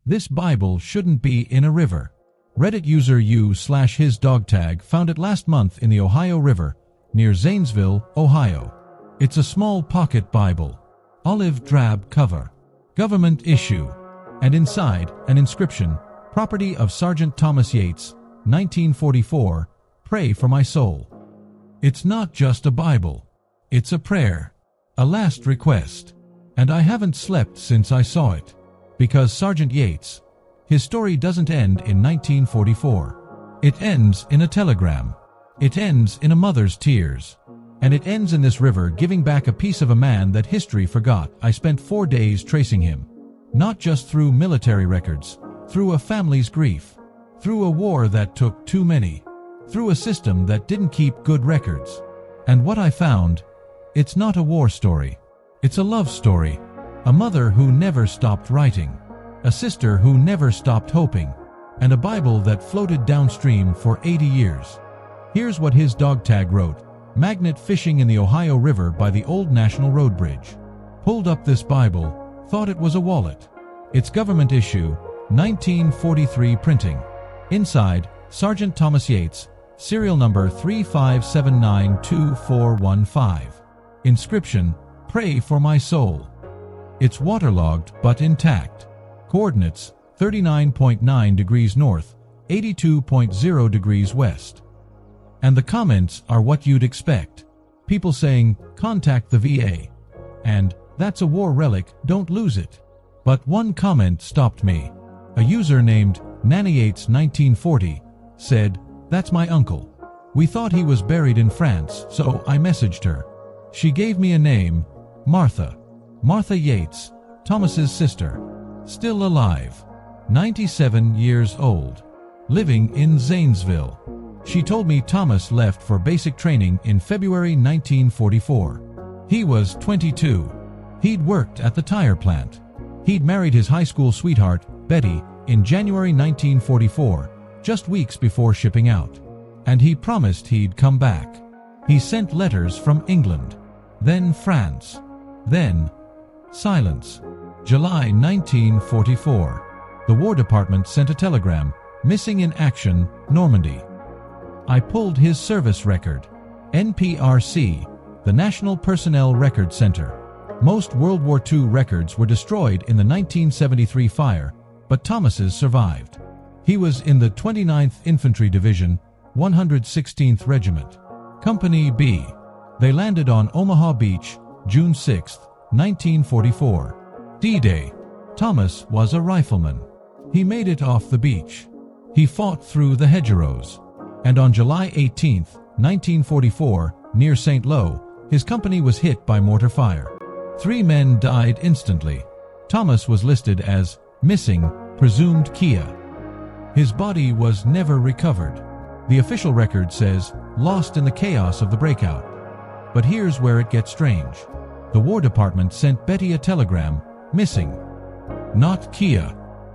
This Bible shouldn't be in a river. Reddit user u/hisdogtag found it last month in the Ohio River, near Zanesville, Ohio. It's a small pocket Bible. Olive drab cover. Government issue. And inside, an inscription, property of Sergeant Thomas Yates, 1944, pray for my soul. It's not just a Bible. It's a prayer. A last request. And I haven't slept since I saw it. Because Sergeant Yates, his story doesn't end in 1944. It ends in a telegram. It ends in a mother's tears. And it ends in this river giving back a piece of a man that history forgot. I spent 4 days tracing him. Not just through military records, through a family's grief, through a war that took too many, through a system that didn't keep good records. And what I found, it's not a war story. It's a love story. A mother who never stopped writing, a sister who never stopped hoping, and a Bible that floated downstream for 80 years. Here's what his dog tag wrote. Magnet fishing in the Ohio River by the old National Road Bridge. Pulled up this Bible, thought it was a wallet. It's government issue, 1943 printing. Inside, Sergeant Thomas Yates, serial number 35792415. Inscription, pray for my soul. It's waterlogged but intact. Coordinates, 39.9 degrees north, 82.0 degrees west. And the comments are what you'd expect. People saying, contact the VA. And, that's a war relic, don't lose it. But one comment stopped me. A user named Nanny8s1940 said, that's my uncle. We thought he was buried in France, so I messaged her. She gave me a name, Martha. Martha Yates, Thomas's sister. Still alive. 97 years old. Living in Zanesville. She told me Thomas left for basic training in February 1944. He was 22. He'd worked at the tire plant. He'd married his high school sweetheart, Betty, in January 1944, just weeks before shipping out. And he promised he'd come back. He sent letters from England, then France, then silence. July 1944. The War Department sent a telegram, missing in action, Normandy. I pulled his service record. NPRC, the National Personnel Record Center. Most World War II records were destroyed in the 1973 fire, but Thomas's survived. He was in the 29th Infantry Division, 116th Regiment. Company B. They landed on Omaha Beach, June 6, 1944. D-Day. Thomas was a rifleman. He made it off the beach. He fought through the hedgerows. And on July 18, 1944, near St. Lo, his company was hit by mortar fire. 3 men died instantly. Thomas was listed as missing, presumed Kia. His body was never recovered. The official record says lost in the chaos of the breakout. But here's where it gets strange. The War Department sent Betty a telegram, missing. Not Kia.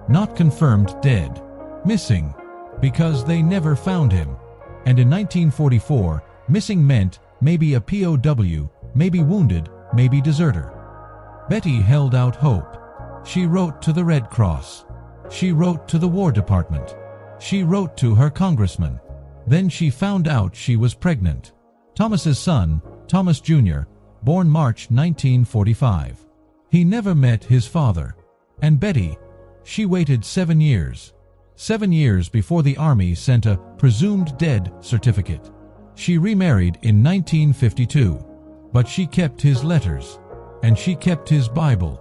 Not confirmed dead. Missing. Because they never found him. And in 1944, missing meant maybe a POW, maybe wounded, maybe deserter. Betty held out hope. She wrote to the Red Cross. She wrote to the War Department. She wrote to her congressman. Then she found out she was pregnant. Thomas's son, Thomas Jr., born March 1945. He never met his father. And Betty, she waited 7 years. 7 years before the Army sent a presumed dead certificate. She remarried in 1952. But she kept his letters. And she kept his Bible.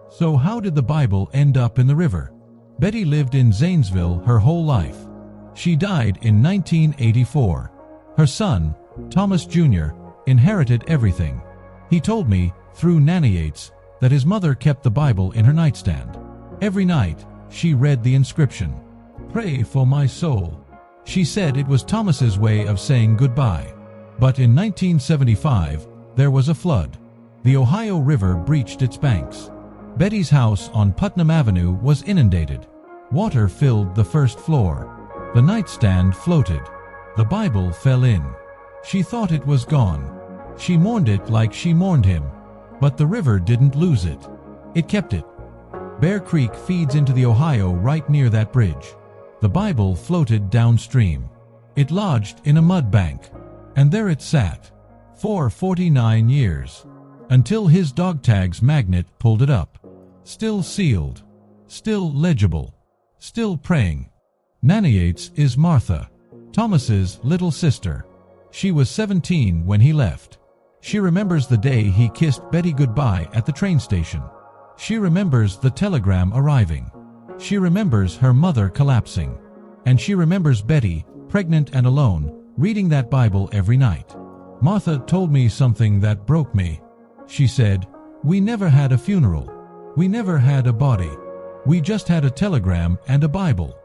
So how did the Bible end up in the river? Betty lived in Zanesville her whole life. She died in 1984. Her son, Thomas Jr., inherited everything. He told me, through Nanny Yates, that his mother kept the Bible in her nightstand. Every night, she read the inscription, "Pray for my soul." She said it was Thomas's way of saying goodbye. But in 1975, there was a flood. The Ohio River breached its banks. Betty's house on Putnam Avenue was inundated. Water filled the first floor. The nightstand floated. The Bible fell in. She thought it was gone. She mourned it like she mourned him. But the river didn't lose it. It kept it. Bear Creek feeds into the Ohio right near that bridge. The Bible floated downstream. It lodged in a mud bank, and there it sat for 49 years, until his dog tag's magnet pulled it up. Still sealed, still legible, still praying. Nana Yates is Martha, Thomas's little sister. She was 17 when he left. She remembers the day he kissed Betty goodbye at the train station. She remembers the telegram arriving. She remembers her mother collapsing. And she remembers Betty, pregnant and alone, reading that Bible every night. Martha told me something that broke me. She said, "We never had a funeral. We never had a body. We just had a telegram and a Bible."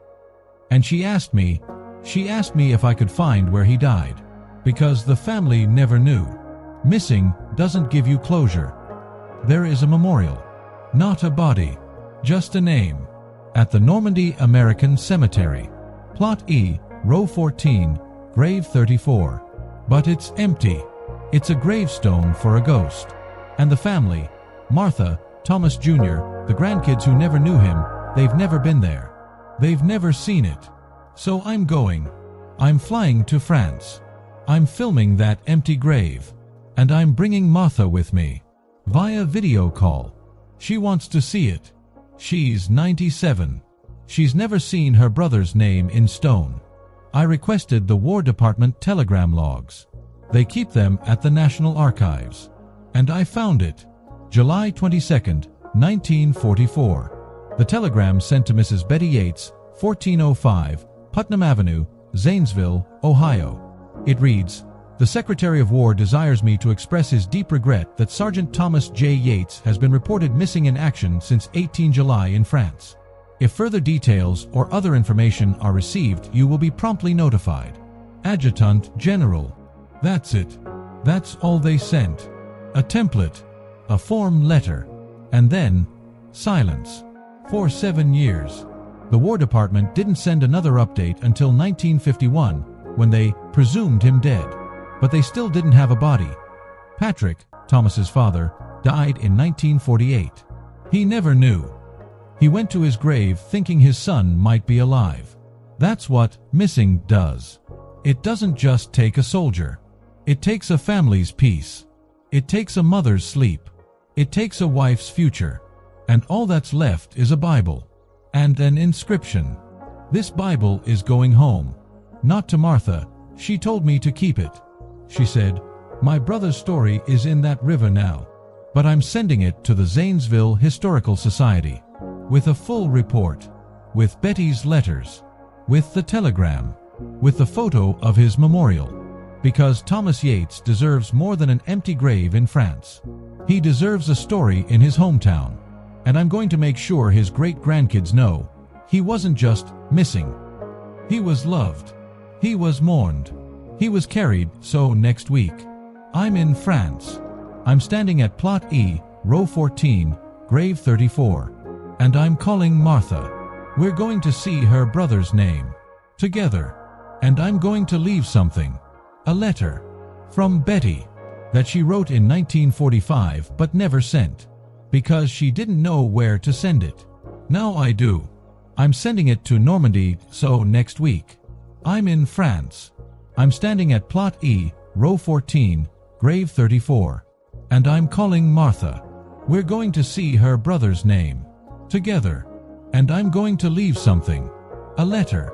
And she asked me if I could find where he died, because the family never knew. Missing doesn't give you closure. There is a memorial, not a body, just a name, at the Normandy American Cemetery, Plot E, Row 14, Grave 34. But it's empty. It's a gravestone for a ghost. And the family, Martha, Thomas Jr., the grandkids who never knew him, they've never been there. They've never seen it. So I'm going. I'm flying to France. I'm filming that empty grave. And I'm bringing Martha with me, via video call. She wants to see it. She's 97. She's never seen her brother's name in stone. I requested the War Department telegram logs. They keep them at the National Archives. And I found it. July 22nd, 1944. The telegram sent to Mrs. Betty Yates, 1405, Putnam Avenue, Zanesville, Ohio. It reads, "The Secretary of War desires me to express his deep regret that Sergeant Thomas J. Yates has been reported missing in action since 18 July in France. If further details or other information are received, you will be promptly notified. Adjutant General." That's it. That's all they sent. A template, a form letter, and then silence. For 7 years. The War Department didn't send another update until 1951, when they presumed him dead. But they still didn't have a body. Patrick, Thomas's father, died in 1948. He never knew. He went to his grave thinking his son might be alive. That's what missing does. It doesn't just take a soldier. It takes a family's peace. It takes a mother's sleep. It takes a wife's future. And all that's left is a Bible. And an inscription. This Bible is going home. Not to Martha. She told me to keep it. She said, "My brother's story is in that river now. But I'm sending it to the Zanesville Historical Society. With a full report. With Betty's letters. With the telegram. With the photo of his memorial. Because Thomas Yates deserves more than an empty grave in France. He deserves a story in his hometown. And I'm going to make sure his great-grandkids know he wasn't just missing. He was loved. He was mourned. He was carried, so next week. I'm in France. I'm standing at Plot E, Row 14, Grave 34. And I'm calling Martha. We're going to see her brother's name. Together. And I'm going to leave something. A letter. From Betty. That she wrote in 1945 but never sent. Because she didn't know where to send it. Now I do. I'm sending it to Normandy, so next week. I'm in France. I'm standing at Plot E, Row 14, Grave 34. And I'm calling Martha. We're going to see her brother's name. Together. And I'm going to leave something. A letter.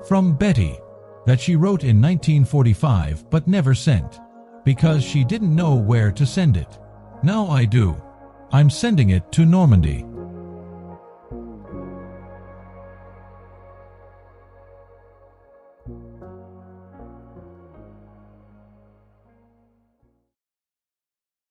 From Betty. That she wrote in 1945 but never sent. Because she didn't know where to send it. Now I do. I'm sending it to Normandy.